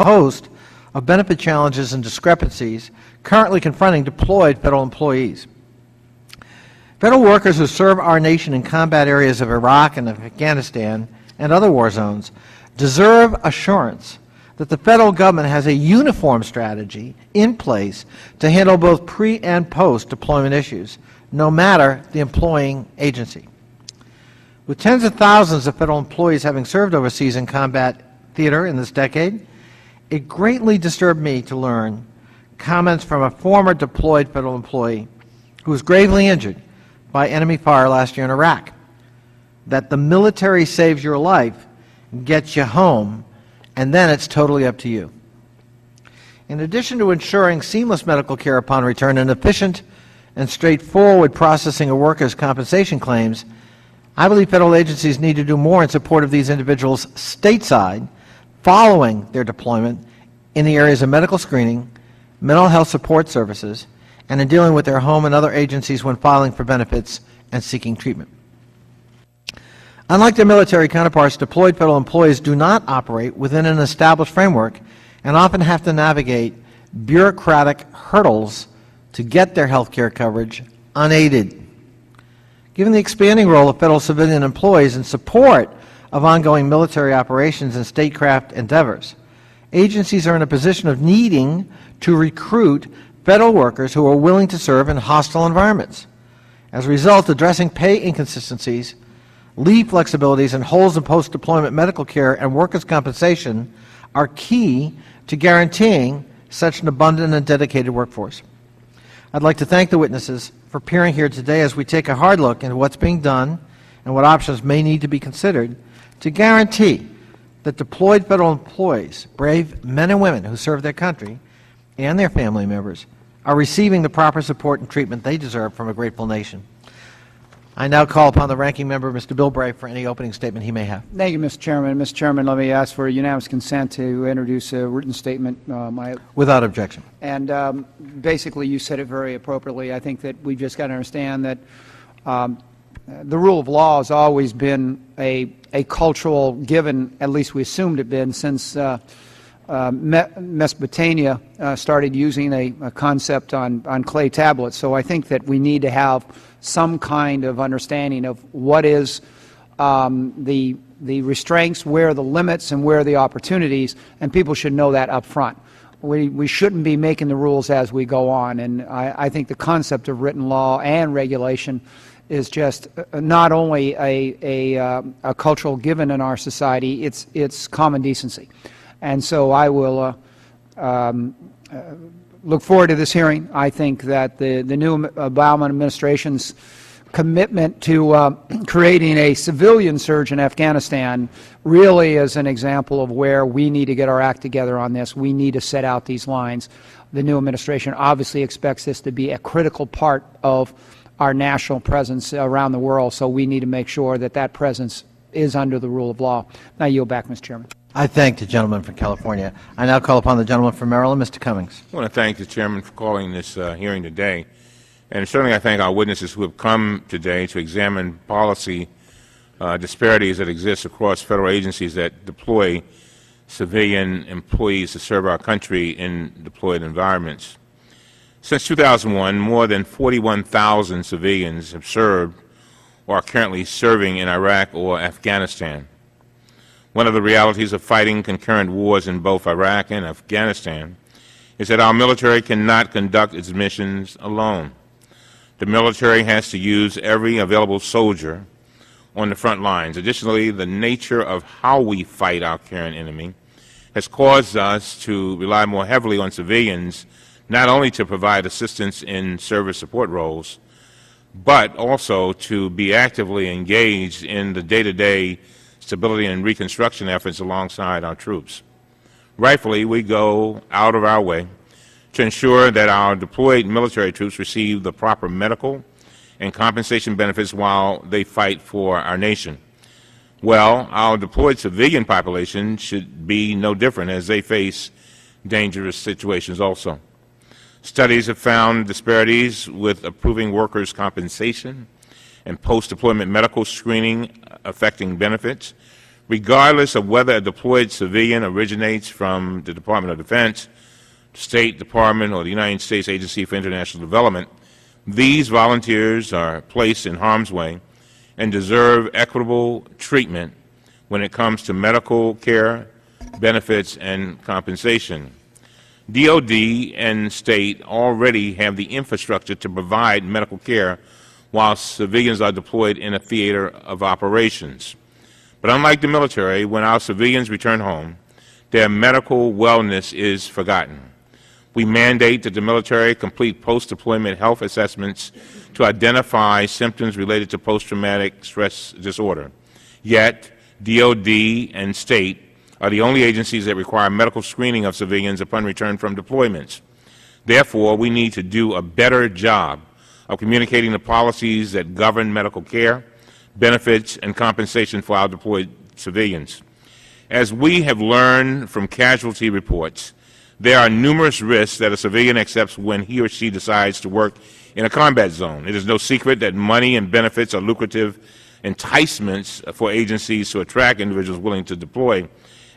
host of benefit challenges and discrepancies currently confronting deployed federal employees. Federal workers who serve our nation in combat areas of Iraq and Afghanistan and other war zones deserve assurance that the federal government has a uniform strategy in place to handle both pre- and post-deployment issues, no matter the employing agency. With tens of thousands of federal employees having served overseas in combat theater in this decade, it greatly disturbed me to learn comments from a former deployed federal employee who was gravely injured by enemy fire last year in Iraq, that the military saves your life, gets you home, and then it's totally up to you. In addition to ensuring seamless medical care upon return and efficient and straightforward processing of workers' compensation claims, I believe federal agencies need to do more in support of these individuals stateside following their deployment in the areas of medical screening, mental health support services, and in dealing with their home and other agencies when filing for benefits and seeking treatment. Unlike their military counterparts, deployed federal employees do not operate within an established framework and often have to navigate bureaucratic hurdles to get their health care coverage unaided. Given the expanding role of federal civilian employees in support of ongoing military operations and statecraft endeavors, agencies are in a position of needing to recruit federal workers who are willing to serve in hostile environments. As a result, addressing pay inconsistencies, leave flexibilities, and holes in post-deployment medical care and workers' compensation are key to guaranteeing such an abundant and dedicated workforce. I'd like to thank the witnesses for appearing here today as we take a hard look into what's being done and what options may need to be considered to guarantee that deployed federal employees, brave men and women who serve their country and their family members, are receiving the proper support and treatment they deserve from a grateful nation. I now call upon the ranking member, Mr. Bilbray, for any opening statement he may have. Thank you, Mr. Chairman. Mr. Chairman, let me ask for unanimous consent to introduce a written statement. Without objection. And basically, you said it very appropriately. I think that we've just got to understand that the rule of law has always been a cultural given, at least we assumed it been, since Mesopotamia started using a concept on clay tablets. So I think that we need to have some kind of understanding of what is the restraints, where are the limits, and where are the opportunities, and people should know that up front. We shouldn't be making the rules as we go on, and I think the concept of written law and regulation is just not only a cultural given in our society, it's common decency. And so I will look forward to this hearing. I think that the new Obama administration's commitment to creating a civilian surge in Afghanistan really is an example of where we need to get our act together on this. We need to set out these lines. The new administration obviously expects this to be a critical part of our national presence around the world, so we need to make sure that that presence is under the rule of law. Now I yield back, Mr. Chairman. I thank the gentleman from California. I now call upon the gentleman from Maryland, Mr. Cummings. I want to thank the Chairman for calling this hearing today. And certainly I thank our witnesses who have come today to examine policy disparities that exist across federal agencies that deploy civilian employees to serve our country in deployed environments. Since 2001, more than 41,000 civilians have served or are currently serving in Iraq or Afghanistan. One of the realities of fighting concurrent wars in both Iraq and Afghanistan is that our military cannot conduct its missions alone. The military has to use every available soldier on the front lines. Additionally, the nature of how we fight our current enemy has caused us to rely more heavily on civilians, not only to provide assistance in service support roles, but also to be actively engaged in the day-to-day stability and reconstruction efforts alongside our troops. Rightfully, we go out of our way to ensure that our deployed military troops receive the proper medical and compensation benefits while they fight for our nation. Well, our deployed civilian population should be no different as they face dangerous situations also. Studies have found disparities with approving workers' compensation and post-deployment medical screening affecting benefits, Regardless of whether a deployed civilian originates from the Department of Defense, State Department, or the United States Agency for International Development, these volunteers are placed in harm's way and deserve equitable treatment when it comes to medical care, benefits, and compensation. DoD and State already have the infrastructure to provide medical care while civilians are deployed in a theater of operations. But unlike the military, when our civilians return home, their medical wellness is forgotten. We mandate that the military complete post-deployment health assessments to identify symptoms related to post-traumatic stress disorder. Yet, DoD and State are the only agencies that require medical screening of civilians upon return from deployments. Therefore, we need to do a better job of communicating the policies that govern medical care, benefits, and compensation for our deployed civilians. As we have learned from casualty reports, there are numerous risks that a civilian accepts when he or she decides to work in a combat zone. It is no secret that money and benefits are lucrative enticements for agencies to attract individuals willing to deploy.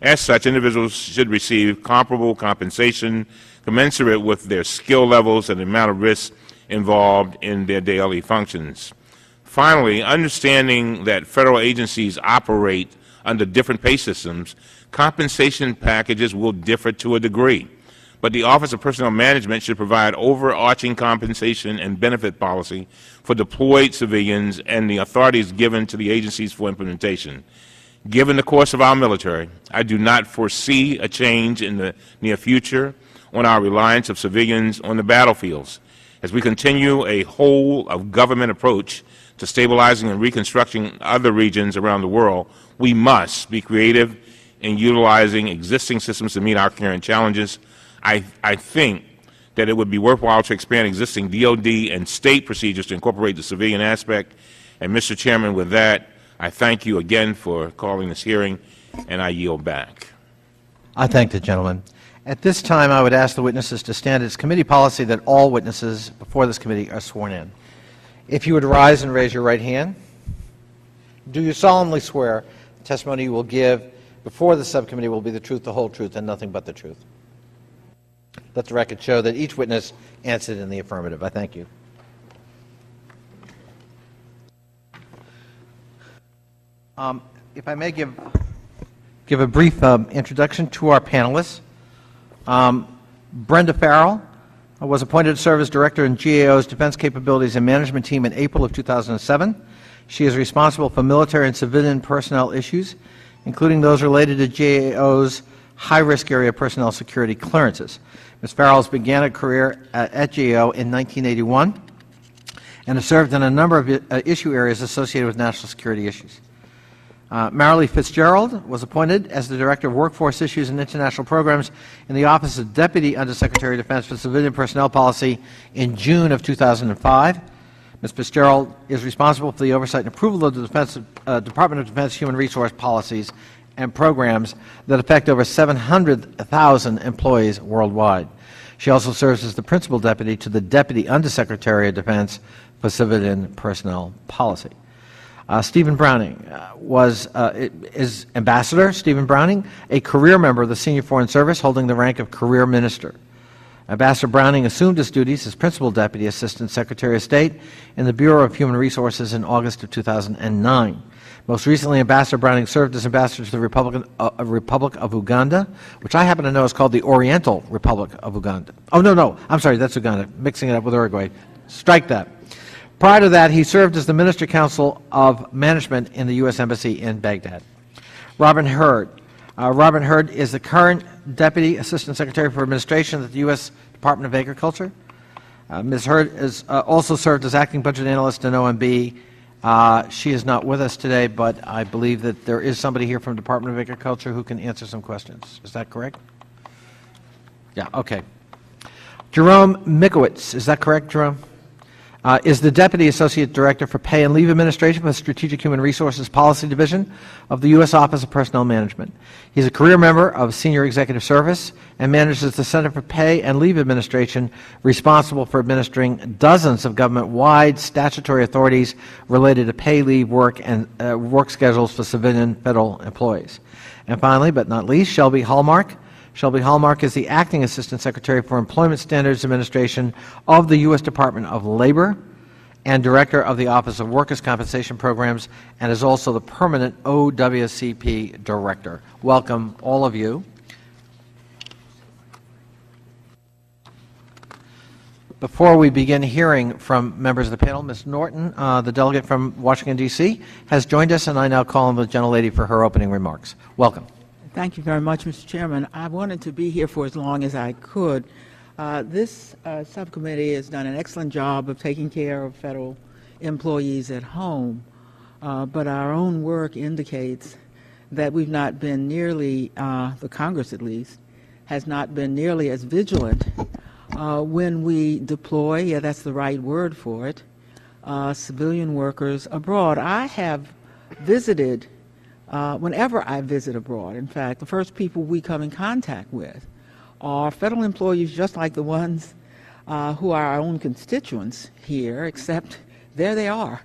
As such, individuals should receive comparable compensation commensurate with their skill levels and the amount of risk involved in their daily functions. Finally, understanding that federal agencies operate under different pay systems, compensation packages will differ to a degree. But the Office of Personnel Management should provide overarching compensation and benefit policy for deployed civilians and the authorities given to the agencies for implementation. Given the course of our military, I do not foresee a change in the near future on our reliance of civilians on the battlefields. As we continue a whole-of-government approach to stabilizing and reconstructing other regions around the world, we must be creative in utilizing existing systems to meet our current challenges. I think that it would be worthwhile to expand existing DoD and State procedures to incorporate the civilian aspect. And, Mr. Chairman, with that, I thank you again for calling this hearing, and I yield back. I thank the gentleman. At this time, I would ask the witnesses to stand. It's committee policy that all witnesses before this committee are sworn in. If you would rise and raise your right hand. Do you solemnly swear the testimony you will give before the subcommittee will be the truth, the whole truth, and nothing but the truth? Let the record show that each witness answered in the affirmative. I thank you. If I may give a brief introduction to our panelists. Brenda Farrell was appointed to serve as Director in GAO's Defense Capabilities and Management Team in April of 2007. She is responsible for military and civilian personnel issues, including those related to GAO's high-risk area personnel security clearances. Ms. Farrell began a career at GAO in 1981 and has served in a number of issue areas associated with national security issues. Marilee Fitzgerald was appointed as the Director of Workforce Issues and International Programs in the Office of Deputy Undersecretary of Defense for Civilian Personnel Policy in June of 2005. Ms. Fitzgerald is responsible for the oversight and approval of the Department of Defense human resource policies and programs that affect over 700,000 employees worldwide. She also serves as the Principal Deputy to the Deputy Undersecretary of Defense for Civilian Personnel Policy. Stephen Browning is Ambassador Stephen Browning, a career member of the Senior Foreign Service holding the rank of Career Minister. Ambassador Browning assumed his duties as Principal Deputy Assistant Secretary of State in the Bureau of Human Resources in August of 2009. Most recently, Ambassador Browning served as Ambassador to the Republic of Uganda, which I happen to know is called the Oriental Republic of Uganda. Oh, no, I'm sorry, that's Uganda, mixing it up with Uruguay. Strike that. Prior to that, he served as the Minister Council of Management in the U.S. Embassy in Baghdad. Robin Hurd. Robin Hurd is the current Deputy Assistant Secretary for Administration at the U.S. Department of Agriculture. Ms. Hurd has also served as Acting Budget Analyst in OMB. She is not with us today, but I believe that there is somebody here from the Department of Agriculture who can answer some questions. Is that correct? Yeah, okay. Jerome Mikowitz, is that correct, Jerome? is the Deputy Associate Director for Pay and Leave Administration for the Strategic Human Resources Policy Division of the U.S. Office of Personnel Management. He's a career member of Senior Executive Service and manages the Center for Pay and Leave Administration, responsible for administering dozens of government-wide statutory authorities related to pay, leave, work, and work schedules for civilian federal employees. And finally, but not least, Shelby Hallmark. Shelby Hallmark is the Acting Assistant Secretary for Employment Standards Administration of the U.S. Department of Labor and Director of the Office of Workers' Compensation Programs, and is also the permanent OWCP Director. Welcome, all of you. Before we begin hearing from members of the panel, Ms. Norton, the delegate from Washington, D.C., has joined us, and I now call on the gentlelady for her opening remarks. Welcome. Thank you very much, Mr. Chairman. I wanted to be here for as long as I could. This subcommittee has done an excellent job of taking care of federal employees at home, but our own work indicates that we've not been nearly, the Congress at least, has not been nearly as vigilant when we deploy, yeah, that's the right word for it, civilian workers abroad. I have visited whenever I visit abroad. In fact, the first people we come in contact with are federal employees just like the ones who are our own constituents here, except there they are,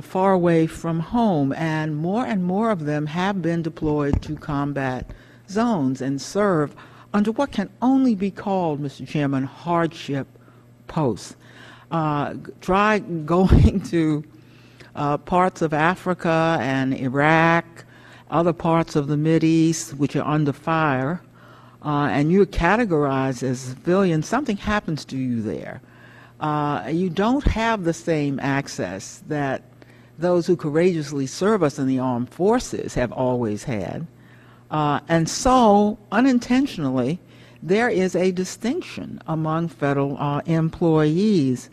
far away from home, and more of them have been deployed to combat zones and serve under what can only be called, Mr. Chairman, hardship posts. Try going to parts of Africa and Iraq, other parts of the Mideast which are under fire, and you're categorized as a civilian, something happens to you there. You don't have the same access that those who courageously serve us in the armed forces have always had. And so, unintentionally, there is a distinction among federal employees.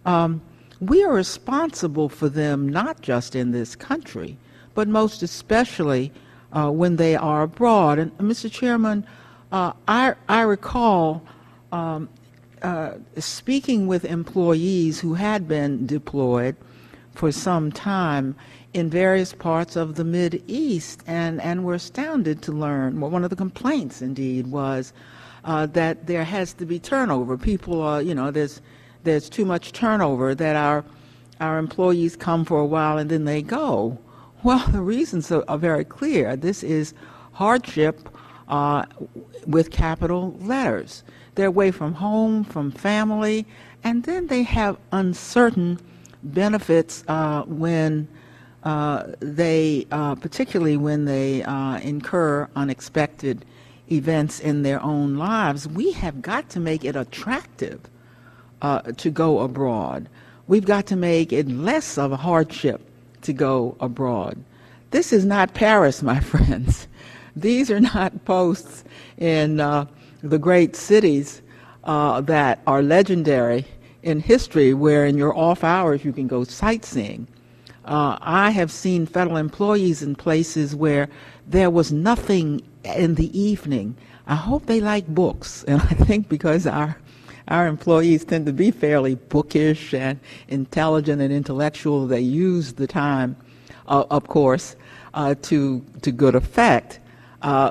We are responsible for them not just in this country, but most especially when they are abroad. And Mr. Chairman, I recall speaking with employees who had been deployed for some time in various parts of the Mideast, and were astounded to learn, well, one of the complaints indeed was that there has to be turnover. People are, there's too much turnover, that our employees come for a while and then they go. Well, the reasons are very clear. This is hardship with capital letters. They're away from home, from family, and then they have uncertain benefits when particularly when they incur unexpected events in their own lives. We have got to make it attractive to go abroad. We've got to make it less of a hardship to go abroad. This is not Paris, my friends. These are not posts in the great cities that are legendary in history, where in your off hours you can go sightseeing. I have seen federal employees in places where there was nothing in the evening. I hope they like books, and I think because our employees tend to be fairly bookish and intelligent and intellectual, they use the time, of course, to good effect.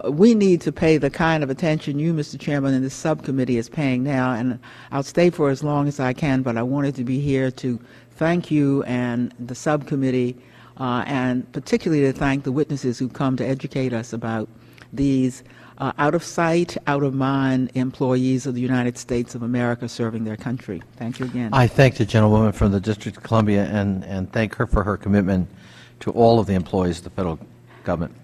We need to pay the kind of attention you, Mr. Chairman, and this subcommittee is paying now, and I'll stay for as long as I can, but I wanted to be here to thank you and the subcommittee, and particularly to thank the witnesses who come to educate us about these out of sight, out of mind employees of the United States of America serving their country. Thank you again. I thank the gentlewoman from the District of Columbia and thank her for her commitment to all of the employees of the federal government.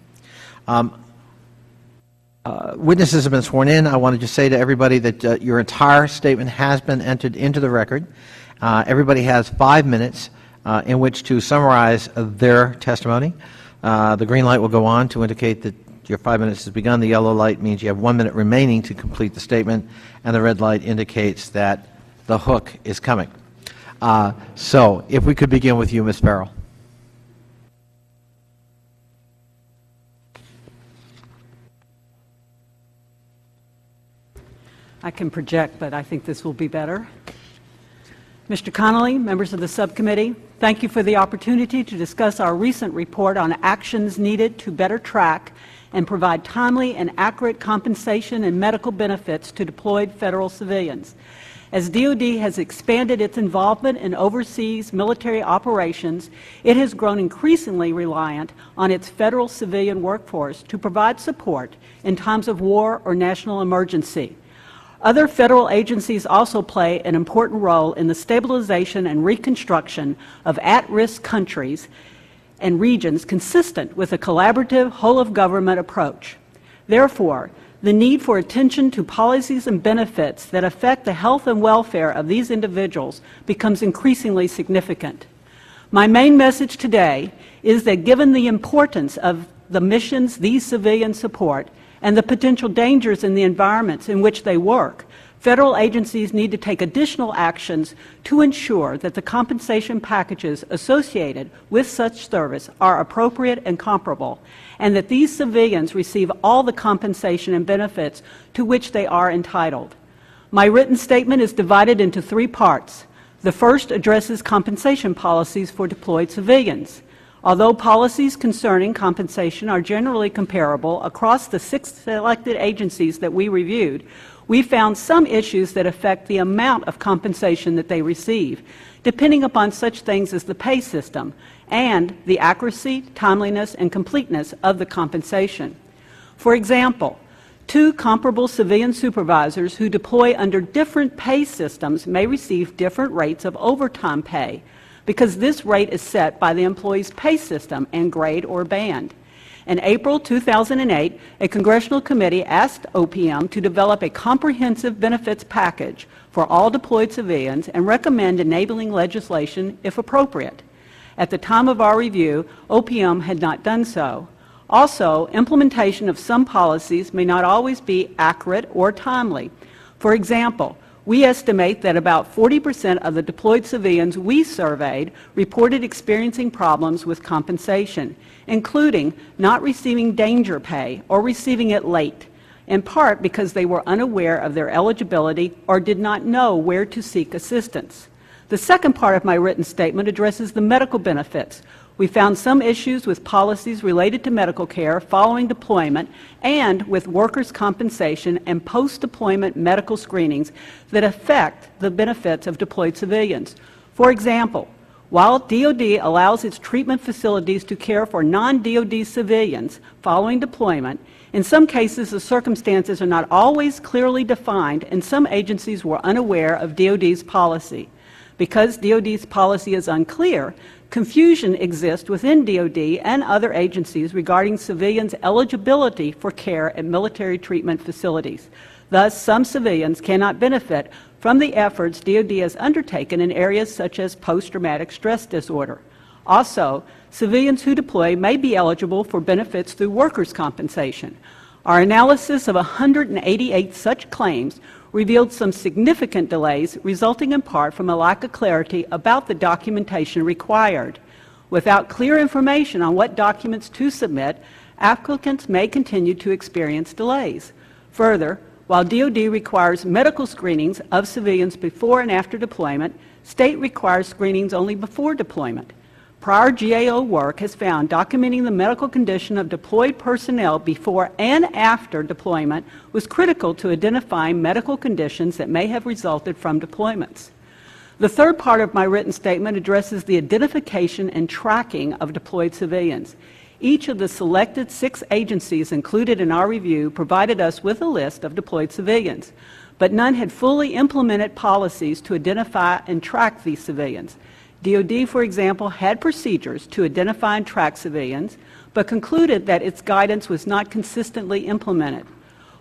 Witnesses have been sworn in. I want to just say to everybody that your entire statement has been entered into the record. Everybody has 5 minutes in which to summarize their testimony. The green light will go on to indicate that your 5 minutes has begun. The yellow light means you have 1 minute remaining to complete the statement, and the red light indicates that the hook is coming. So if we could begin with you, Ms. Farrell. I can project, but I think this will be better. Mr. Connolly, members of the subcommittee, thank you for the opportunity to discuss our recent report on actions needed to better track and provide timely and accurate compensation and medical benefits to deployed federal civilians. As DoD has expanded its involvement in overseas military operations, it has grown increasingly reliant on its federal civilian workforce to provide support in times of war or national emergency. Other federal agencies also play an important role in the stabilization and reconstruction of at-risk countries and regions consistent with a collaborative whole-of-government approach. Therefore, the need for attention to policies and benefits that affect the health and welfare of these individuals becomes increasingly significant. My main message today is that given the importance of the missions these civilians support and the potential dangers in the environments in which they work, federal agencies need to take additional actions to ensure that the compensation packages associated with such service are appropriate and comparable, and that these civilians receive all the compensation and benefits to which they are entitled. My written statement is divided into 3 parts. The first addresses compensation policies for deployed civilians. Although policies concerning compensation are generally comparable across the 6 selected agencies that we reviewed, we found some issues that affect the amount of compensation that they receive, depending upon such things as the pay system and the accuracy, timeliness, and completeness of the compensation. For example, 2 comparable civilian supervisors who deploy under different pay systems may receive different rates of overtime pay, because this rate is set by the employee's pay system and grade or band. In April 2008, a congressional committee asked OPM to develop a comprehensive benefits package for all deployed civilians and recommend enabling legislation if appropriate. At the time of our review, OPM had not done so. Also, implementation of some policies may not always be accurate or timely. For example, we estimate that about 40% of the deployed civilians we surveyed reported experiencing problems with compensation, including not receiving danger pay or receiving it late, in part because they were unaware of their eligibility or did not know where to seek assistance. The second part of my written statement addresses the medical benefits. We found some issues with policies related to medical care following deployment and with workers' compensation and post-deployment medical screenings that affect the benefits of deployed civilians. For example, while DoD allows its treatment facilities to care for non-DoD civilians following deployment, in some cases the circumstances are not always clearly defined and some agencies were unaware of DoD's policy. Because DoD's policy is unclear, confusion exists within DoD and other agencies regarding civilians' eligibility for care at military treatment facilities. Thus, some civilians cannot benefit from the efforts DoD has undertaken in areas such as post-traumatic stress disorder. Also, civilians who deploy may be eligible for benefits through workers' compensation. Our analysis of 188 such claims revealed some significant delays resulting in part from a lack of clarity about the documentation required. Without clear information on what documents to submit, applicants may continue to experience delays. Further, while DoD requires medical screenings of civilians before and after deployment, state requires screenings only before deployment. Prior GAO work has found documenting the medical condition of deployed personnel before and after deployment was critical to identifying medical conditions that may have resulted from deployments. The third part of my written statement addresses the identification and tracking of deployed civilians. Each of the selected 6 agencies included in our review provided us with a list of deployed civilians, but none had fully implemented policies to identify and track these civilians. DoD, for example, had procedures to identify and track civilians, but concluded that its guidance was not consistently implemented.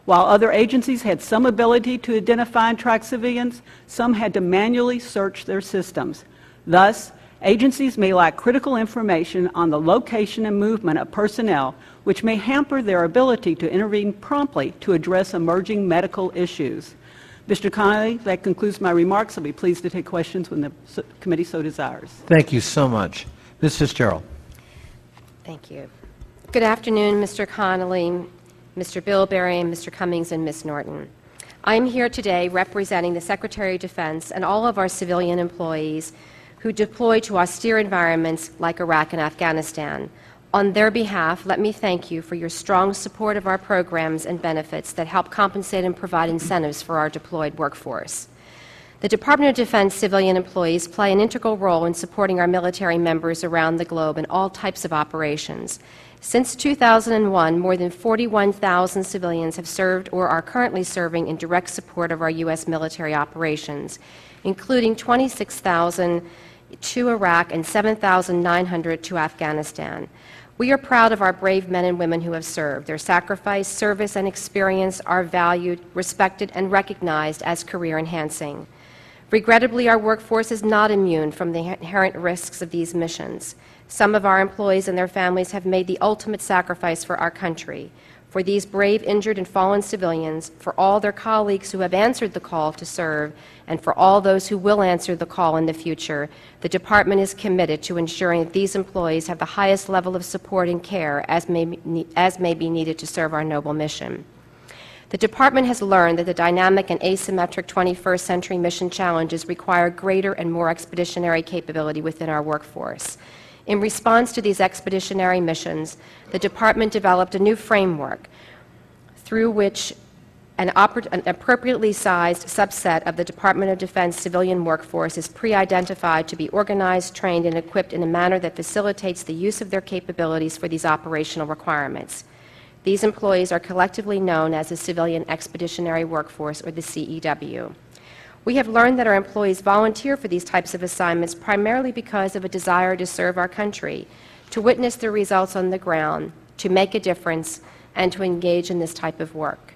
While other agencies had some ability to identify and track civilians, some had to manually search their systems. Thus, agencies may lack critical information on the location and movement of personnel, which may hamper their ability to intervene promptly to address emerging medical issues. Mr. Connolly, that concludes my remarks. I'll be pleased to take questions when the committee so desires. Thank you so much. Ms. Fitzgerald. Thank you. Good afternoon, Mr. Connolly, Mr. Bilberry, Mr. Cummings, and Ms. Norton. I am here today representing the Secretary of Defense and all of our civilian employees who deploy to austere environments like Iraq and Afghanistan. On their behalf, let me thank you for your strong support of our programs and benefits that help compensate and provide incentives for our deployed workforce. The Department of Defense civilian employees play an integral role in supporting our military members around the globe in all types of operations. Since 2001, more than 41,000 civilians have served or are currently serving in direct support of our U.S. military operations, including 26,000 to Iraq and 7,900 to Afghanistan. We are proud of our brave men and women who have served. Their sacrifice, service, and experience are valued, respected, and recognized as career-enhancing. Regrettably, our workforce is not immune from the inherent risks of these missions. Some of our employees and their families have made the ultimate sacrifice for our country. For these brave, injured, and fallen civilians, for all their colleagues who have answered the call to serve, and for all those who will answer the call in the future, the Department is committed to ensuring that these employees have the highest level of support and care as may be needed to serve our noble mission. The Department has learned that the dynamic and asymmetric 21st century mission challenges require greater and more expeditionary capability within our workforce. In response to these expeditionary missions, the Department developed a new framework through which an appropriately sized subset of the Department of Defense civilian workforce is pre-identified to be organized, trained, and equipped in a manner that facilitates the use of their capabilities for these operational requirements. These employees are collectively known as the Civilian Expeditionary Workforce, or the CEW. We have learned that our employees volunteer for these types of assignments primarily because of a desire to serve our country, to witness the results on the ground, to make a difference, and to engage in this type of work.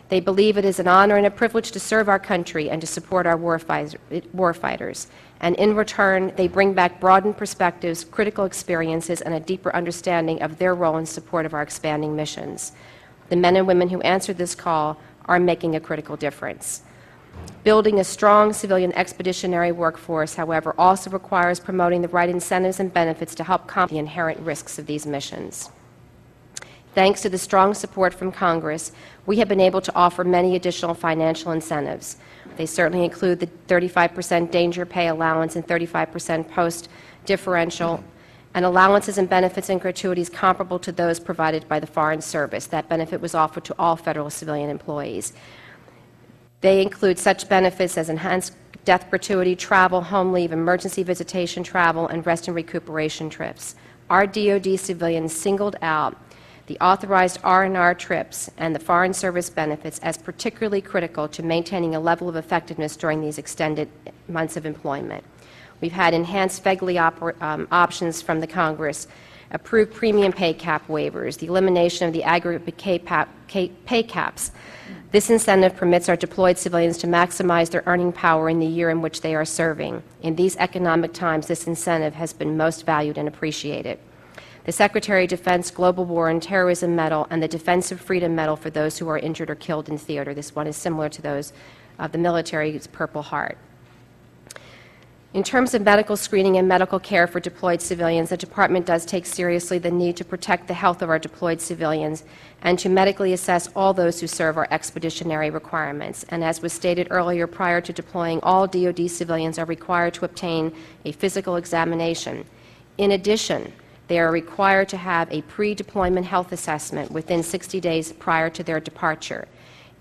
They believe it is an honor and a privilege to serve our country and to support our warfighters. And in return, they bring back broadened perspectives, critical experiences, and a deeper understanding of their role in support of our expanding missions. The men and women who answered this call are making a critical difference. Building a strong civilian expeditionary workforce, however, also requires promoting the right incentives and benefits to help combat the inherent risks of these missions. Thanks to the strong support from Congress, we have been able to offer many additional financial incentives. They certainly include the 35% danger pay allowance and 35% post differential, and allowances and benefits and gratuities comparable to those provided by the Foreign Service. That benefit was offered to all federal civilian employees. They include such benefits as enhanced death gratuity, travel, home leave, emergency visitation travel, and rest and recuperation trips. Our DoD civilians singled out the authorized R&R trips and the Foreign Service benefits as particularly critical to maintaining a level of effectiveness during these extended months of employment. We've had enhanced FEGLI options from the Congress, approved premium pay cap waivers, the elimination of the aggregate pay caps. This incentive permits our deployed civilians to maximize their earning power in the year in which they are serving. In these economic times, this incentive has been most valued and appreciated. The Secretary of Defense Global War and Terrorism Medal and the Defensive Freedom Medal for those who are injured or killed in theater. This one is similar to those of the military's Purple Heart. In terms of medical screening and medical care for deployed civilians, the Department does take seriously the need to protect the health of our deployed civilians and to medically assess all those who serve our expeditionary requirements. And as was stated earlier, prior to deploying, all DoD civilians are required to obtain a physical examination. In addition, they are required to have a pre-deployment health assessment within 60 days prior to their departure.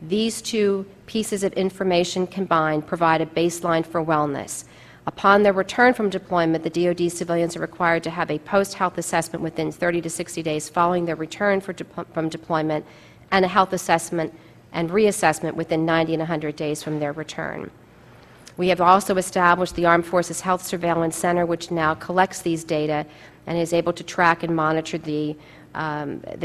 These two pieces of information combined provide a baseline for wellness. Upon their return from deployment, the DoD civilians are required to have a post-health assessment within 30 to 60 days following their return from deployment, and a health assessment and reassessment within 90 and 100 days from their return. We have also established the Armed Forces Health Surveillance Center, which now collects these data and is able to track and monitor the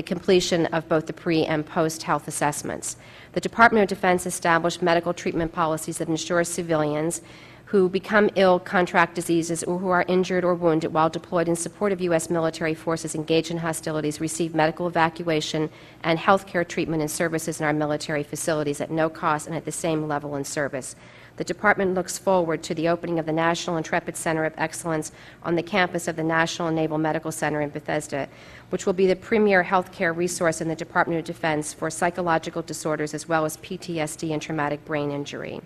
completion of both the pre- and post-health assessments. The Department of Defense established medical treatment policies that ensure civilians who become ill, contract diseases, or who are injured or wounded while deployed in support of U.S. military forces engaged in hostilities receive medical evacuation and health care treatment and services in our military facilities at no cost and at the same level in service. The Department looks forward to the opening of the National Intrepid Center of Excellence on the campus of the National Naval Medical Center in Bethesda, which will be the premier health care resource in the Department of Defense for psychological disorders as well as PTSD and traumatic brain injury.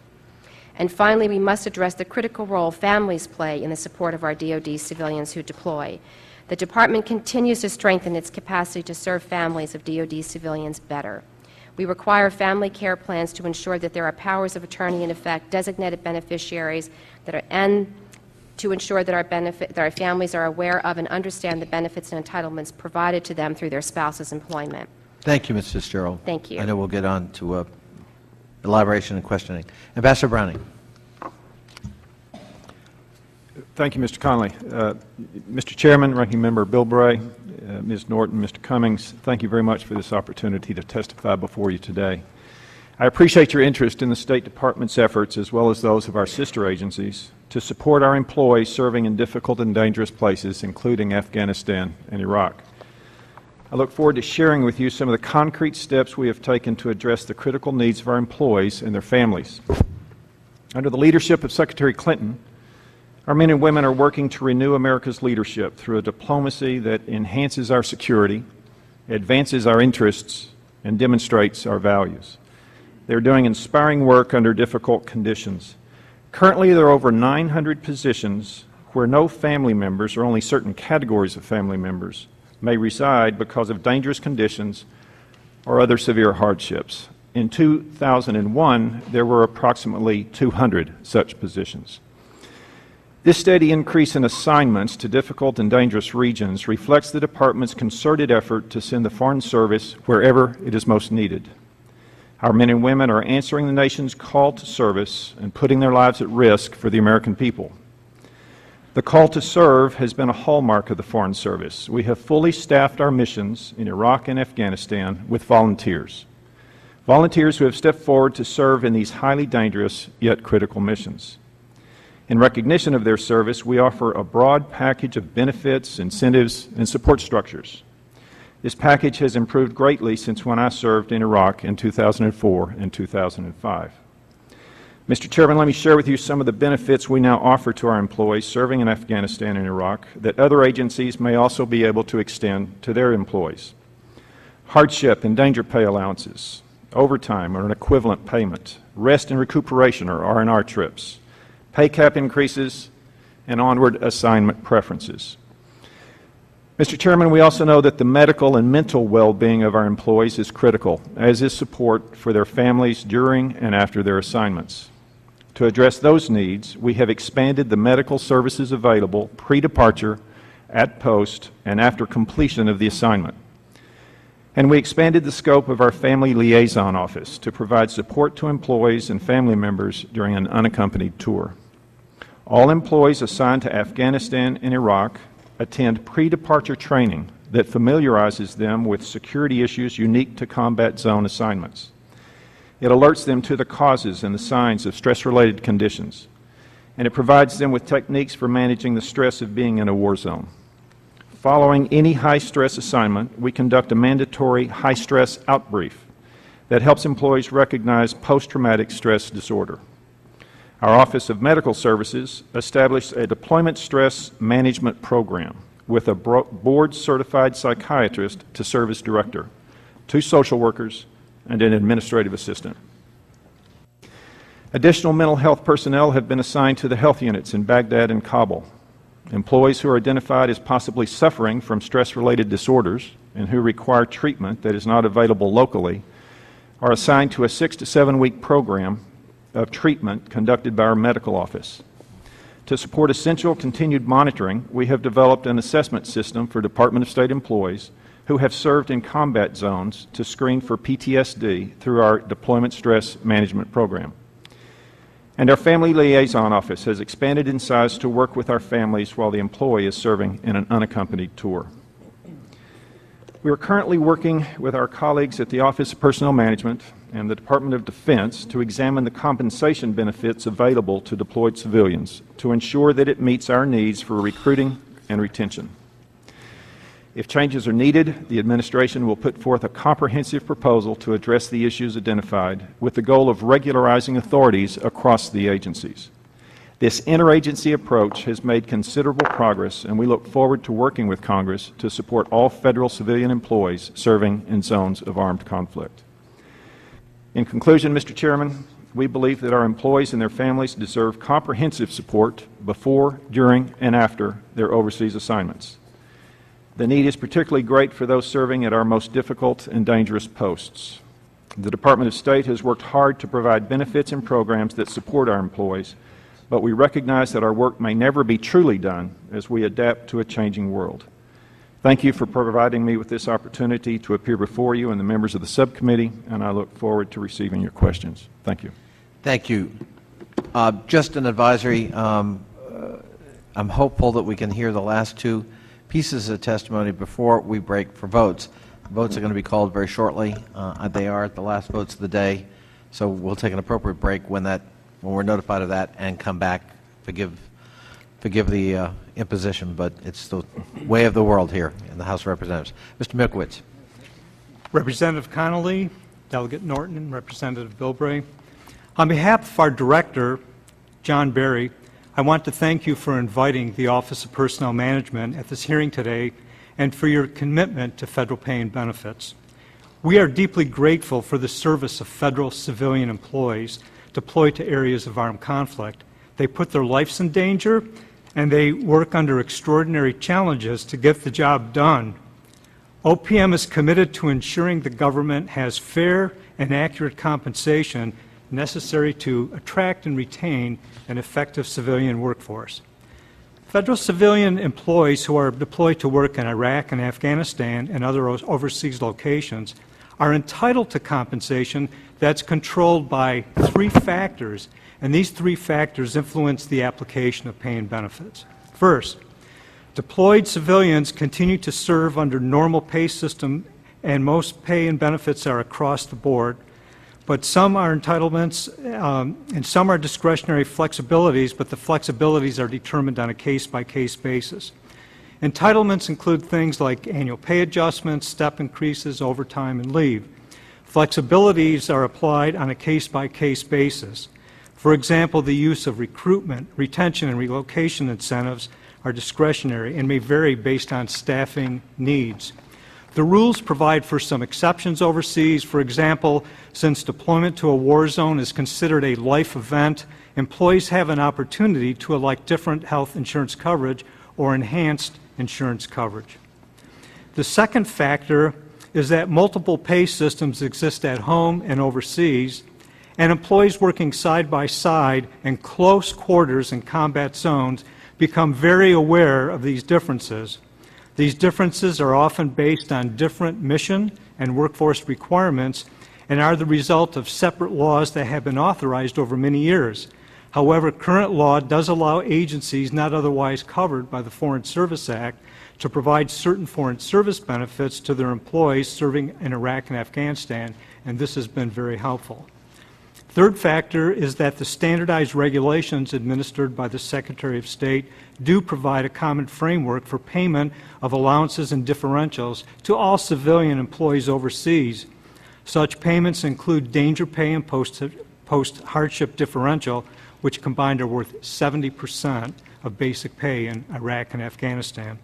And finally, we must address the critical role families play in the support of our DoD civilians who deploy. The Department continues to strengthen its capacity to serve families of DoD civilians better. We require family care plans to ensure that there are powers of attorney in effect, designated beneficiaries, and to ensure that our families are aware of and understand the benefits and entitlements provided to them through their spouse's employment. Thank you, Ms. Fitzgerald. Thank you. I know we'll get on to elaboration and questioning. Ambassador Browning. Thank you, Mr. Connolly. Mr. Chairman, Ranking Member Bilbray, Ms. Norton, Mr. Cummings, thank you very much for this opportunity to testify before you today. I appreciate your interest in the State Department's efforts, as well as those of our sister agencies, to support our employees serving in difficult and dangerous places, including Afghanistan and Iraq. I look forward to sharing with you some of the concrete steps we have taken to address the critical needs of our employees and their families. Under the leadership of Secretary Clinton, our men and women are working to renew America's leadership through a diplomacy that enhances our security, advances our interests, and demonstrates our values. They are doing inspiring work under difficult conditions. Currently, there are over 900 positions where no family members, or only certain categories of family members, may reside because of dangerous conditions or other severe hardships. In 2001, there were approximately 200 such positions. This steady increase in assignments to difficult and dangerous regions reflects the Department's concerted effort to send the Foreign Service wherever it is most needed. Our men and women are answering the nation's call to service and putting their lives at risk for the American people. The call to serve has been a hallmark of the Foreign Service. We have fully staffed our missions in Iraq and Afghanistan with volunteers. Volunteers who have stepped forward to serve in these highly dangerous yet critical missions. In recognition of their service, we offer a broad package of benefits, incentives, and support structures. This package has improved greatly since when I served in Iraq in 2004 and 2005. Mr. Chairman, let me share with you some of the benefits we now offer to our employees serving in Afghanistan and Iraq that other agencies may also be able to extend to their employees. Hardship and danger pay allowances, overtime or an equivalent payment, rest and recuperation or R&R trips, pay cap increases, and onward assignment preferences. Mr. Chairman, we also know that the medical and mental well-being of our employees is critical, as is support for their families during and after their assignments. To address those needs, we have expanded the medical services available pre-departure, at post, and after completion of the assignment. And we expanded the scope of our Family Liaison Office to provide support to employees and family members during an unaccompanied tour. All employees assigned to Afghanistan and Iraq attend pre-departure training that familiarizes them with security issues unique to combat zone assignments. It alerts them to the causes and the signs of stress-related conditions, and it provides them with techniques for managing the stress of being in a war zone. Following any high-stress assignment, we conduct a mandatory high-stress outbrief that helps employees recognize post-traumatic stress disorder. Our Office of Medical Services established a deployment stress management program with a board-certified psychiatrist to serve as director, 2 social workers, and an administrative assistant. Additional mental health personnel have been assigned to the health units in Baghdad and Kabul. Employees who are identified as possibly suffering from stress-related disorders and who require treatment that is not available locally are assigned to a 6 to 7 week program of treatment conducted by our medical office. To support essential continued monitoring, we have developed an assessment system for Department of State employees who have served in combat zones to screen for PTSD through our Deployment Stress Management Program. And our Family Liaison Office has expanded in size to work with our families while the employee is serving in an unaccompanied tour. We are currently working with our colleagues at the Office of Personnel Management and the Department of Defense to examine the compensation benefits available to deployed civilians to ensure that it meets our needs for recruiting and retention. If changes are needed, the administration will put forth a comprehensive proposal to address the issues identified with the goal of regularizing authorities across the agencies. This interagency approach has made considerable progress, and we look forward to working with Congress to support all federal civilian employees serving in zones of armed conflict. In conclusion, Mr. Chairman, we believe that our employees and their families deserve comprehensive support before, during, and after their overseas assignments. The need is particularly great for those serving at our most difficult and dangerous posts. The Department of State has worked hard to provide benefits and programs that support our employees, but we recognize that our work may never be truly done as we adapt to a changing world. Thank you for providing me with this opportunity to appear before you and the members of the subcommittee, and I look forward to receiving your questions. Thank you. Thank you. Just an advisory, I'm hopeful that we can hear the last two pieces of testimony before we break for votes. Votes are going to be called very shortly. They are at the last votes of the day, so we'll take an appropriate break when we're notified of that and come back. Forgive the imposition, but it's the way of the world here in the House of Representatives. Mr. Milkowitz. Representative Connolly, Delegate Norton, and Representative Bilbray. On behalf of our Director, John Berry, I want to thank you for inviting the Office of Personnel Management at this hearing today and for your commitment to federal pay and benefits. We are deeply grateful for the service of federal civilian employees deployed to areas of armed conflict. They put their lives in danger and they work under extraordinary challenges to get the job done. OPM is committed to ensuring the government has fair and accurate compensation necessary to attract and retain an effective civilian workforce. Federal civilian employees who are deployed to work in Iraq and Afghanistan and other overseas locations are entitled to compensation that's controlled by three factors, and these three factors influence the application of pay and benefits. First, deployed civilians continue to serve under normal pay system, and most pay and benefits are across the board, but some are entitlements and some are discretionary flexibilities, but the flexibilities are determined on a case-by-case basis. Entitlements include things like annual pay adjustments, step increases, overtime, and leave. Flexibilities are applied on a case-by-case basis. For example, the use of recruitment, retention, and relocation incentives are discretionary and may vary based on staffing needs. The rules provide for some exceptions overseas. For example, since deployment to a war zone is considered a life event, employees have an opportunity to elect different health insurance coverage or enhanced insurance coverage. The second factor is that multiple pay systems exist at home and overseas, and employees working side by side in close quarters in combat zones become very aware of these differences. These differences are often based on different mission and workforce requirements and are the result of separate laws that have been authorized over many years. However, current law does allow agencies not otherwise covered by the Foreign Service Act to provide certain foreign service benefits to their employees serving in Iraq and Afghanistan, and this has been very helpful. Third factor is that the standardized regulations administered by the Secretary of State do provide a common framework for payment of allowances and differentials to all civilian employees overseas. Such payments include danger pay and post-hardship differential, which combined are worth 70% of basic pay in Iraq and Afghanistan.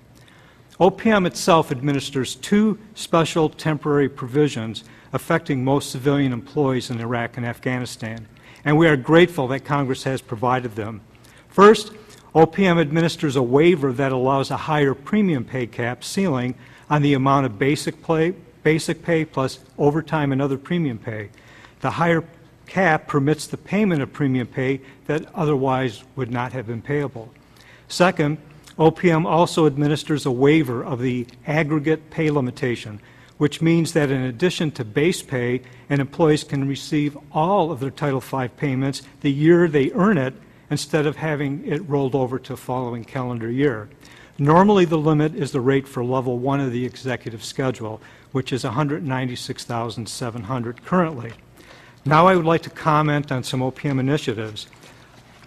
OPM itself administers two special temporary provisions affecting most civilian employees in Iraq and Afghanistan, and we are grateful that Congress has provided them. First, OPM administers a waiver that allows a higher premium pay cap ceiling on the amount of basic pay plus overtime and other premium pay. The higher cap permits the payment of premium pay that otherwise would not have been payable. Second, OPM also administers a waiver of the aggregate pay limitation, which means that in addition to base pay, an employee can receive all of their Title V payments the year they earn it instead of having it rolled over to the following calendar year. Normally, the limit is the rate for Level 1 of the executive schedule, which is $196,700 currently. Now I would like to comment on some OPM initiatives.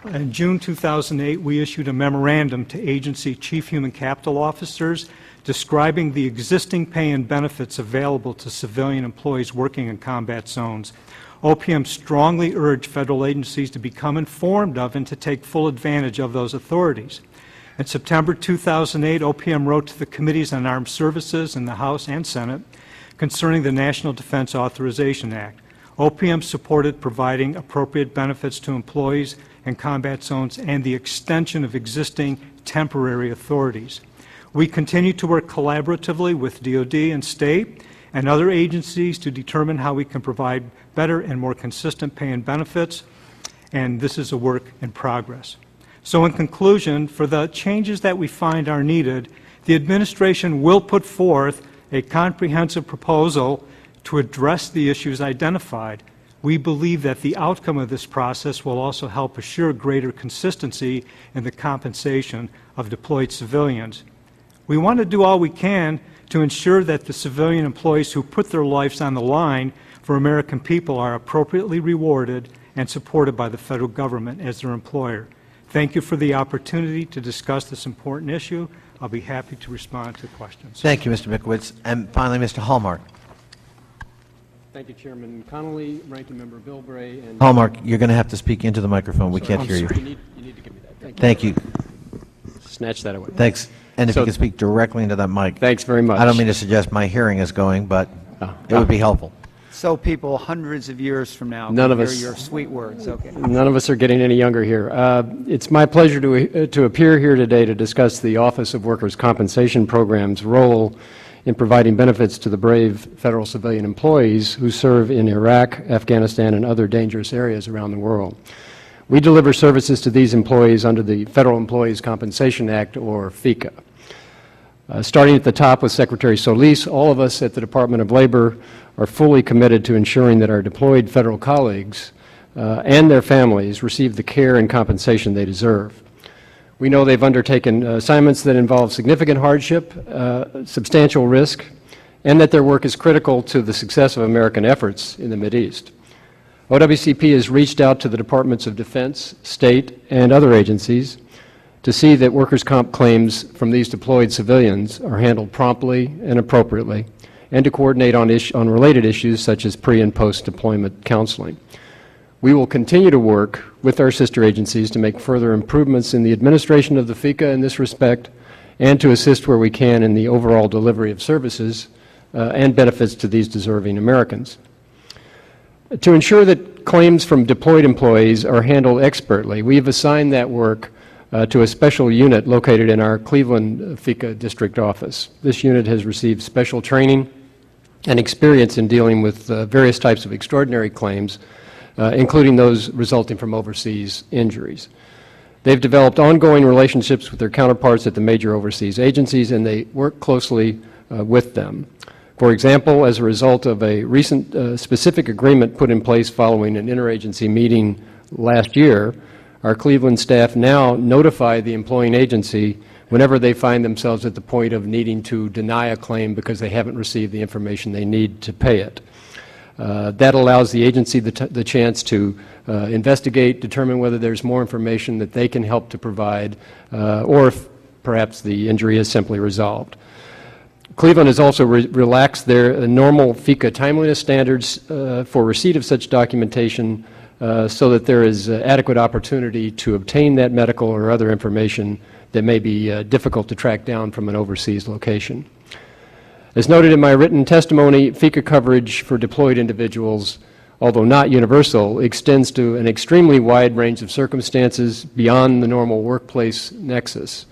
In June 2008, we issued a memorandum to agency chief human capital officers describing the existing pay and benefits available to civilian employees working in combat zones. OPM strongly urged federal agencies to become informed of and to take full advantage of those authorities. In September 2008, OPM wrote to the Committees on Armed Services in the House and Senate concerning the National Defense Authorization Act. OPM supported providing appropriate benefits to employees in combat zones and the extension of existing temporary authorities. We continue to work collaboratively with DoD and state and other agencies to determine how we can provide better and more consistent pay and benefits, and this is a work in progress. So in conclusion, for the changes that we find are needed, the administration will put forth a comprehensive proposal to address the issues identified. We believe that the outcome of this process will also help assure greater consistency in the compensation of deployed civilians. We want to do all we can to ensure that the civilian employees who put their lives on the line for American people are appropriately rewarded and supported by the federal government as their employer. Thank you for the opportunity to discuss this important issue. I'll be happy to respond to questions. Thank you, Mr. Mikowitz. And finally, Mr. Hallmark. Thank you, Chairman Connolly, Ranking Member Bilbray, and Hallmark, you're going to have to speak into the microphone. We can't hear you. You need to give me that. Thank you. Snatch that away. Thanks. And if So- you could speak directly into that mic. Thanks very much. I don't mean to suggest my hearing is going, but Oh. it would be helpful. So people hundreds of years from now None can of hear us- your sweet words. Okay. None of us are getting any younger here. It's my pleasure to appear here today to discuss the Office of Workers' Compensation Program's role in providing benefits to the brave federal civilian employees who serve in Iraq, Afghanistan, and other dangerous areas around the world. We deliver services to these employees under the Federal Employees Compensation Act, or FECA. Starting at the top with Secretary Solis, all of us at the Department of Labor are fully committed to ensuring that our deployed federal colleagues and their families receive the care and compensation they deserve. We know they've undertaken assignments that involve significant hardship, substantial risk, and that their work is critical to the success of American efforts in the Mideast. OWCP has reached out to the Departments of Defense, State, and other agencies to see that workers' comp claims from these deployed civilians are handled promptly and appropriately, and to coordinate on related issues such as pre- and post-deployment counseling. We will continue to work with our sister agencies to make further improvements in the administration of the FECA in this respect, and to assist where we can in the overall delivery of services and benefits to these deserving Americans. To ensure that claims from deployed employees are handled expertly, we have assigned that work to a special unit located in our Cleveland FECA district office. This unit has received special training and experience in dealing with various types of extraordinary claims, including those resulting from overseas injuries. They've developed ongoing relationships with their counterparts at the major overseas agencies, and they work closely with them. For example, as a result of a recent specific agreement put in place following an interagency meeting last year, our Cleveland staff now notify the employing agency whenever they find themselves at the point of needing to deny a claim because they haven't received the information they need to pay it. That allows the agency the chance to investigate, determine whether there's more information that they can help to provide, or if perhaps the injury is simply resolved. Cleveland has also relaxed their normal FECA timeliness standards for receipt of such documentation so that there is adequate opportunity to obtain that medical or other information that may be difficult to track down from an overseas location. As noted in my written testimony, FECA coverage for deployed individuals, although not universal, extends to an extremely wide range of circumstances beyond the normal workplace nexus.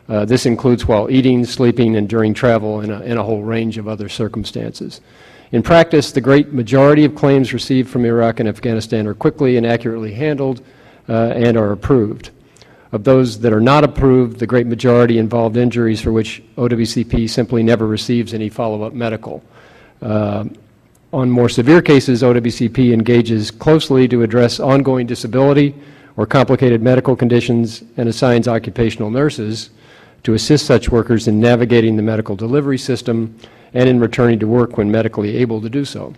This includes while eating, sleeping, and during travel, and a whole range of other circumstances. In practice, the great majority of claims received from Iraq and Afghanistan are quickly and accurately handled and are approved. Of those that are not approved, the great majority involved injuries for which OWCP simply never receives any follow-up medical. On more severe cases, OWCP engages closely to address ongoing disability or complicated medical conditions and assigns occupational nurses to assist such workers in navigating the medical delivery system and in returning to work when medically able to do so.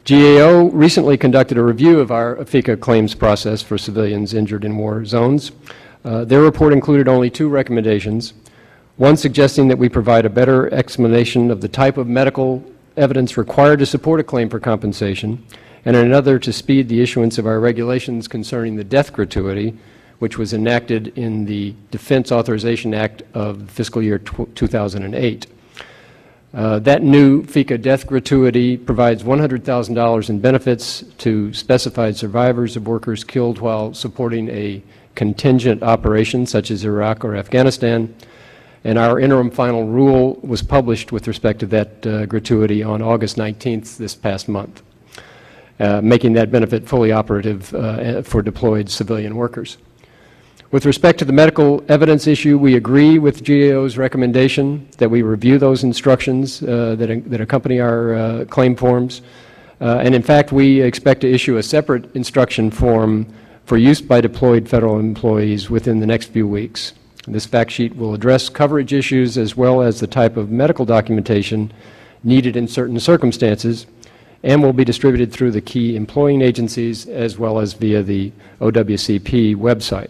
GAO recently conducted a review of our FECA claims process for civilians injured in war zones. Their report included only 2 recommendations, one suggesting that we provide a better explanation of the type of medical evidence required to support a claim for compensation, and another to speed the issuance of our regulations concerning the death gratuity, which was enacted in the Defense Authorization Act of fiscal year 2008. That new FECA death gratuity provides $100,000 in benefits to specified survivors of workers killed while supporting a contingent operation such as Iraq or Afghanistan, and our interim final rule was published with respect to that gratuity on August 19th this past month, making that benefit fully operative for deployed civilian workers. With respect to the medical evidence issue, we agree with GAO's recommendation that we review those instructions that accompany our claim forms. And in fact, we expect to issue a separate instruction form for use by deployed federal employees within the next few weeks. This fact sheet will address coverage issues as well as the type of medical documentation needed in certain circumstances, and will be distributed through the key employing agencies as well as via the OWCP website.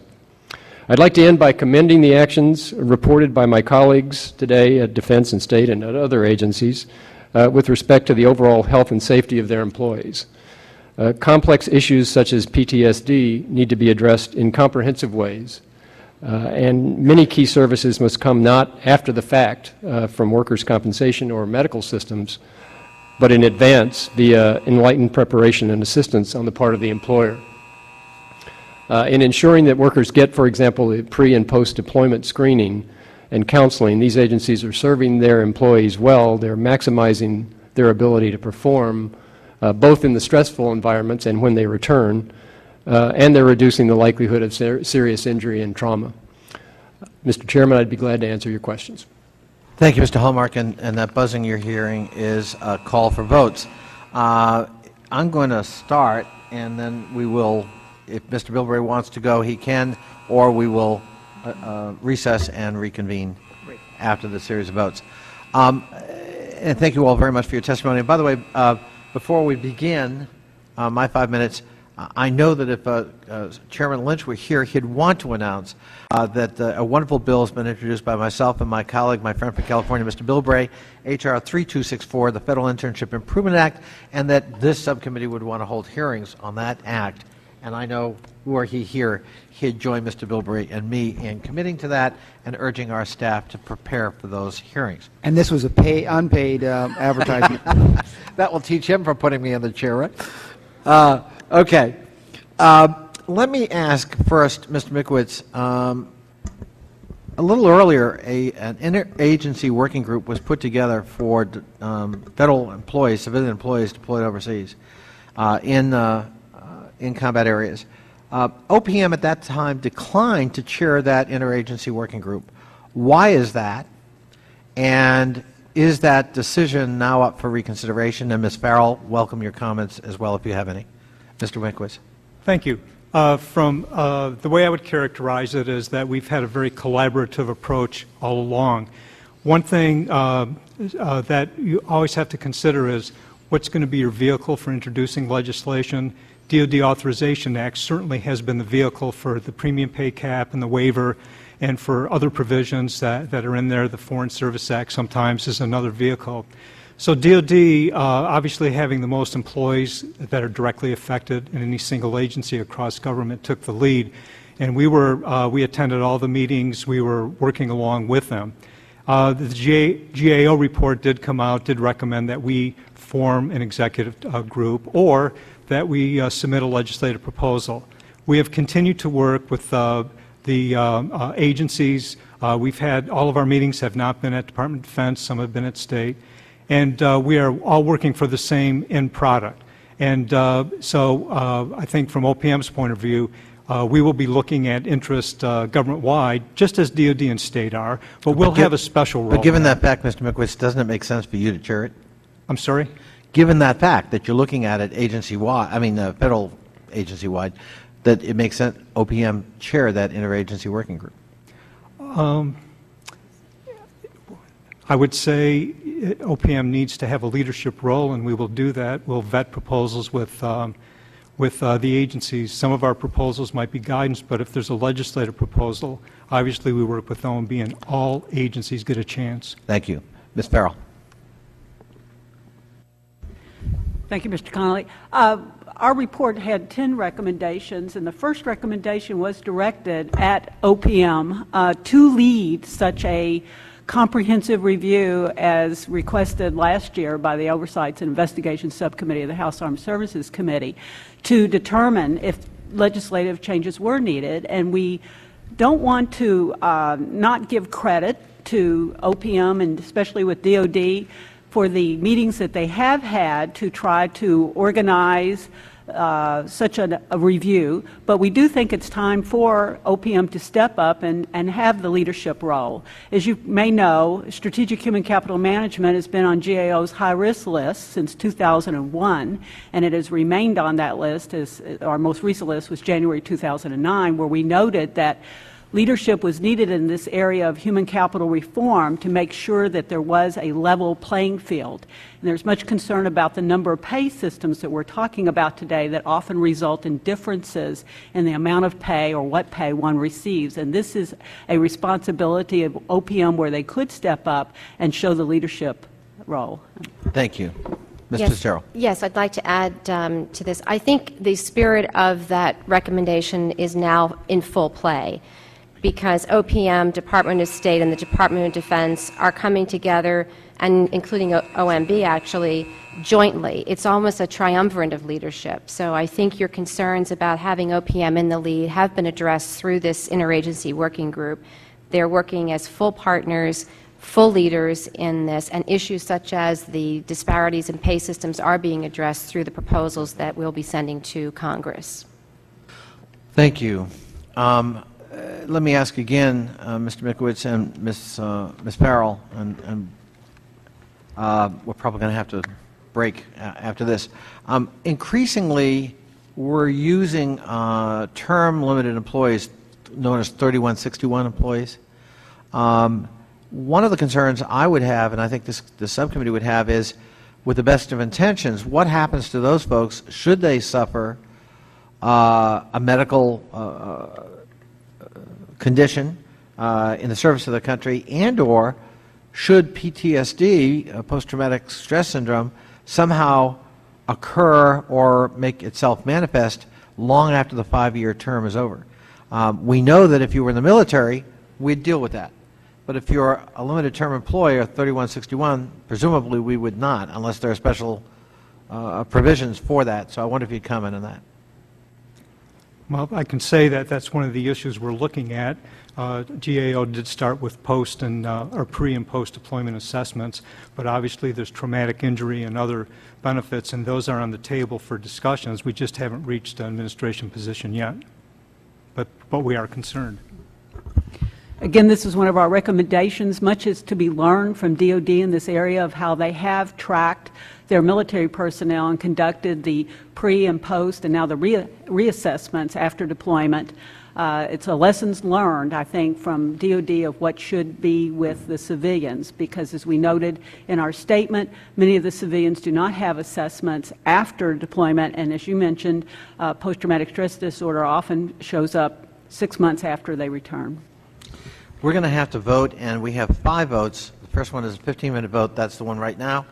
I'd like to end by commending the actions reported by my colleagues today at Defense and State and at other agencies with respect to the overall health and safety of their employees. Complex issues such as PTSD need to be addressed in comprehensive ways, and many key services must come not after the fact from workers' compensation or medical systems, but in advance via enlightened preparation and assistance on the part of the employer. In ensuring that workers get, for example, the pre- and post-deployment screening and counseling, these agencies are serving their employees well. They're maximizing their ability to perform both in the stressful environments and when they return, and they're reducing the likelihood of serious injury and trauma. Mr. Chairman, I'd be glad to answer your questions. Thank you, Mr. Hallmark, and that buzzing you're hearing is a call for votes. I'm going to start, and then we will, if Mr. Bilberry wants to go, he can, or we will recess and reconvene after the series of votes. And thank you all very much for your testimony. And by the way, before we begin my 5 minutes, I know that if Chairman Lynch were here, he'd want to announce that a wonderful bill has been introduced by myself and my colleague, my friend from California, Mr. Bilbray, H.R. 3264, the Federal Internship Improvement Act, and that this subcommittee would want to hold hearings on that act. And I know, were he here, he'd join Mr. Bilbray and me in committing to that and urging our staff to prepare for those hearings. And this was a unpaid advertisement. That will teach him from putting me in the chair, right? Okay. Let me ask first, Mr. Mikowitz, a little earlier, an interagency working group was put together for federal employees, civilian employees deployed overseas in combat areas. OPM at that time declined to chair that interagency working group. Why is that? And is that decision now up for reconsideration? And Ms. Farrell, welcome your comments as well if you have any. Mr. Winquist. Thank you. From the way I would characterize it is that we've had a very collaborative approach all along. One thing that you always have to consider is what's going to be your vehicle for introducing legislation. DoD Authorization Act certainly has been the vehicle for the premium pay cap and the waiver, and for other provisions that are in there. The Foreign Service Act sometimes is another vehicle. So DoD, obviously having the most employees that are directly affected in any single agency across government, took the lead, and we attended all the meetings. We were working along with them. The GAO report did come out, did recommend that we form an executive group or that we submit a legislative proposal. We have continued to work with the agencies. We've had, all of our meetings have not been at Department of Defense, some have been at State, and we are all working for the same end product. And so I think from OPM's point of view, we will be looking at interest government-wide, just as DoD and State are, but we'll have a special role. But given that fact, Mr. Mikowitz, doesn't it make sense for you to chair it? I'm sorry? Given that fact that you're looking at it agency-wide, I mean federal agency-wide, that it makes sense OPM chair that interagency working group? I would say OPM needs to have a leadership role, and we will do that. We'll vet proposals with the agencies. Some of our proposals might be guidance, but if there's a legislative proposal, obviously we work with OMB, and all agencies get a chance. Thank you. Ms. Farrell. Thank you, Mr. Connolly. Our report had 10 recommendations, and the first recommendation was directed at OPM to lead such a comprehensive review as requested last year by the Oversight and Investigations Subcommittee of the House Armed Services Committee to determine if legislative changes were needed. And we don't want to not give credit to OPM, and especially with DOD, for the meetings that they have had to try to organize such a review, but we do think it's time for OPM to step up and have the leadership role. As you may know, Strategic Human Capital Management has been on GAO's high-risk list since 2001, and it has remained on that list. As our most recent list was January 2009, where we noted that leadership was needed in this area of human capital reform to make sure that there was a level playing field. And there's much concern about the number of pay systems that we're talking about today that often result in differences in the amount of pay or what pay one receives. And this is a responsibility of OPM where they could step up and show the leadership role. Thank you. Ms. Yes. Fitzgerald. Yes, I'd like to add to this. I think the spirit of that recommendation is now in full play, because OPM, Department of State, and the Department of Defense are coming together, and including OMB actually, jointly. It's almost a triumvirate of leadership. So I think your concerns about having OPM in the lead have been addressed through this interagency working group. They're working as full partners, full leaders in this, and issues such as the disparities in pay systems are being addressed through the proposals that we'll be sending to Congress. Thank you. Let me ask again, Mr. Mikowitz and Ms. Farrell, and we're probably going to have to break after this. Increasingly, we're using term-limited employees known as 3161 employees. One of the concerns I would have, and I think the subcommittee would have, is with the best of intentions, what happens to those folks should they suffer a medical condition in the service of the country, and or should PTSD, post-traumatic stress syndrome, somehow occur or make itself manifest long after the 5-year term is over. We know that if you were in the military, we'd deal with that. But if you're a limited term employee or 3161, presumably we would not, unless there are special provisions for that. So I wonder if you'd comment on that. Well, I can say that that's one of the issues we're looking at. GAO did start with post and or pre and post deployment assessments, but obviously there's traumatic injury and other benefits, and those are on the table for discussions. We just haven't reached an administration position yet, but we are concerned. Again, this is one of our recommendations. Much is to be learned from DOD in this area of how they have tracked their military personnel and conducted the pre and post and now the reassessments after deployment. It's a lessons learned, I think, from DOD of what should be with the civilians, because as we noted in our statement, many of the civilians do not have assessments after deployment, and as you mentioned, post-traumatic stress disorder often shows up 6 months after they return. We're going to have to vote, and we have 5 votes. The first one is a 15-minute vote. That's the one right now.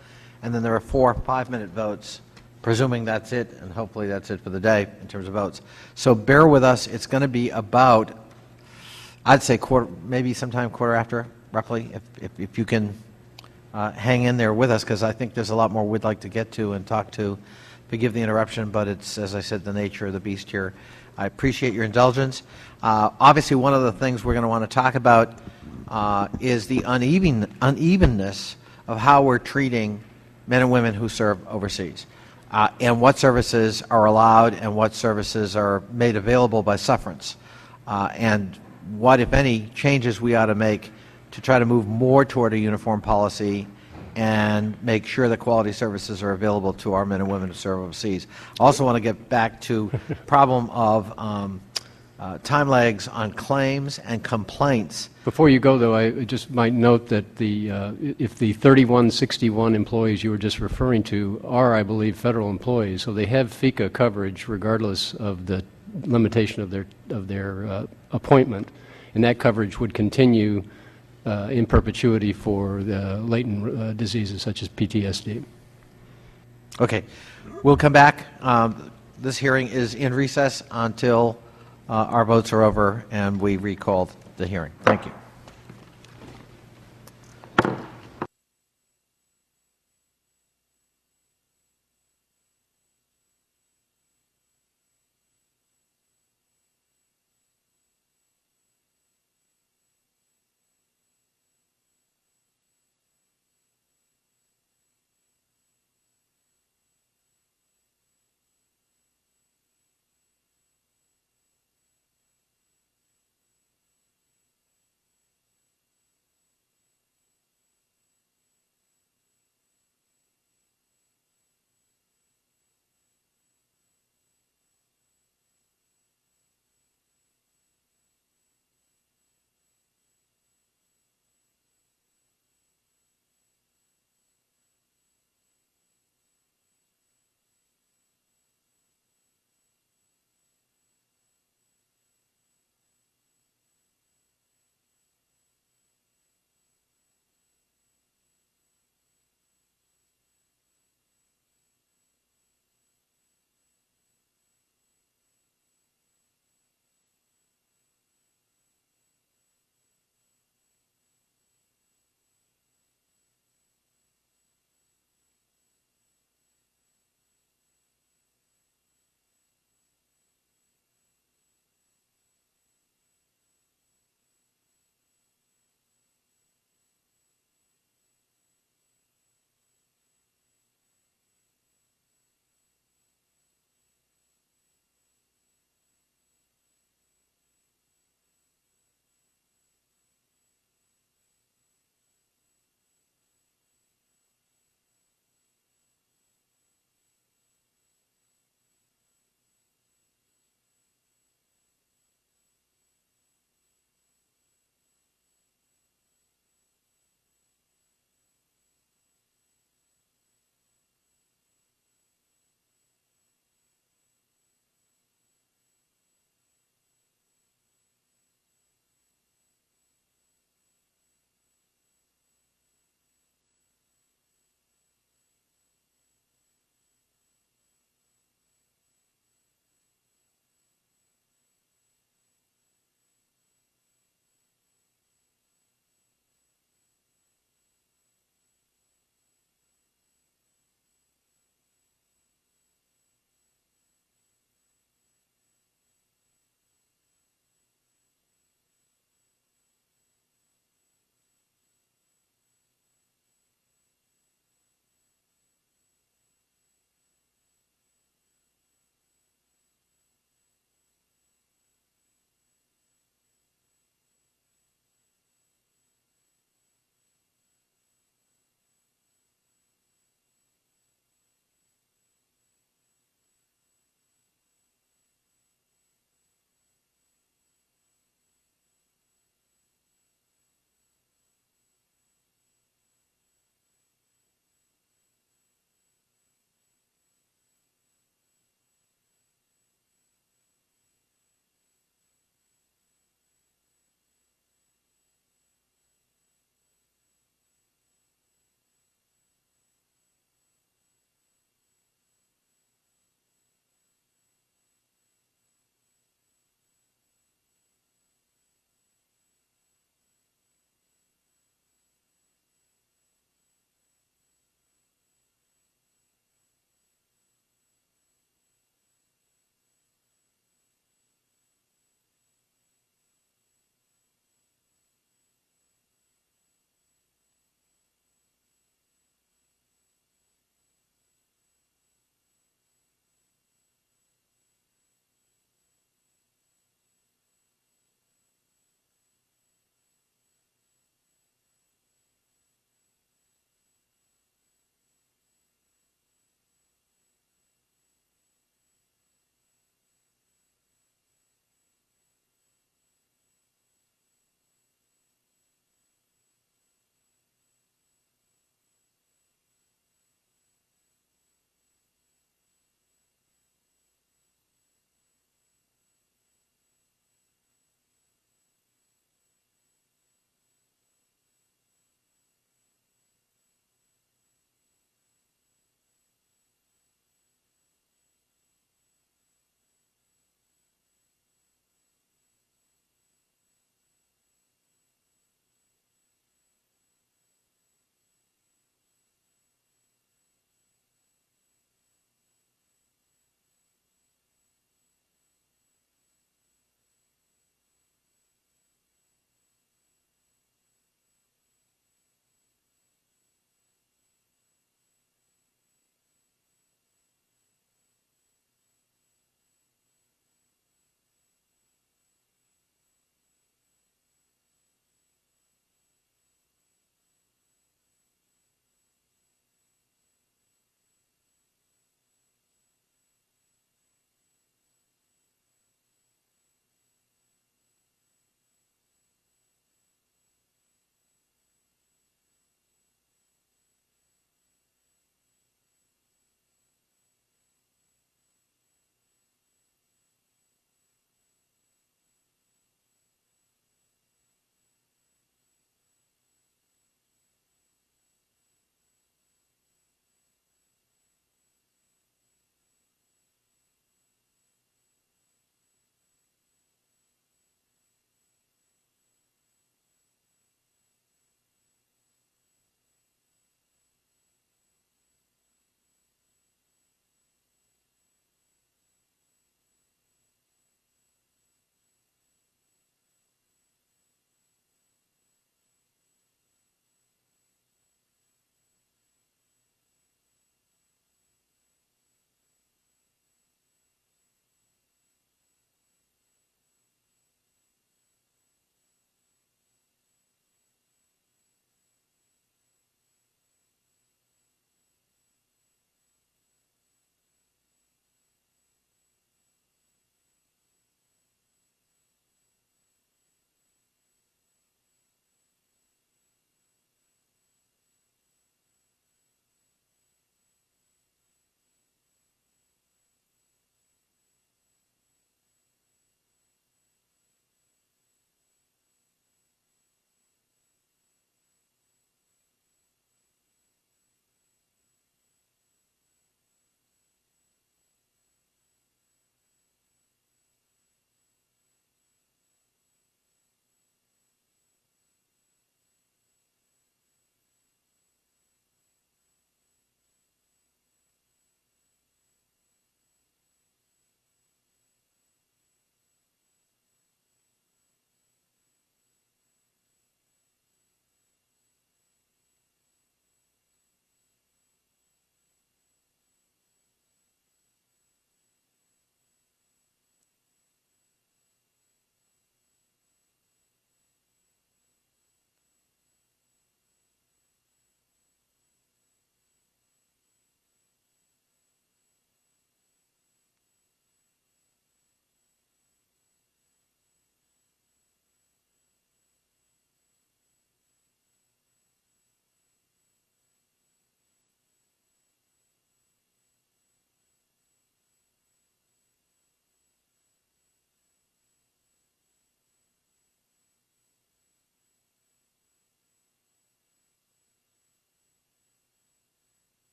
And then there are 4 5-minute votes, presuming that's it, and hopefully that's it for the day in terms of votes. So bear with us. It's going to be about, I'd say, maybe sometime quarter after, roughly, if you can hang in there with us, because I think there's a lot more we'd like to get to and talk to. Forgive the interruption, but it's, as I said, the nature of the beast here. I appreciate your indulgence. Obviously, one of the things we're going to want to talk about is the unevenness of how we're treating men and women who serve overseas, and what services are allowed and what services are made available by sufferance, and what, if any, changes we ought to make to try to move more toward a uniform policy and make sure that quality services are available to our men and women who serve overseas. I also want to get back to the problem of time lags on claims and complaints. Before you go, though, I just might note that if the 3161 employees you were just referring to are, I believe, federal employees, so they have FECA coverage regardless of the limitation of their appointment, and that coverage would continue in perpetuity for the latent diseases such as PTSD. Okay. We'll come back. This hearing is in recess until our votes are over and we recall the hearing. Thank you.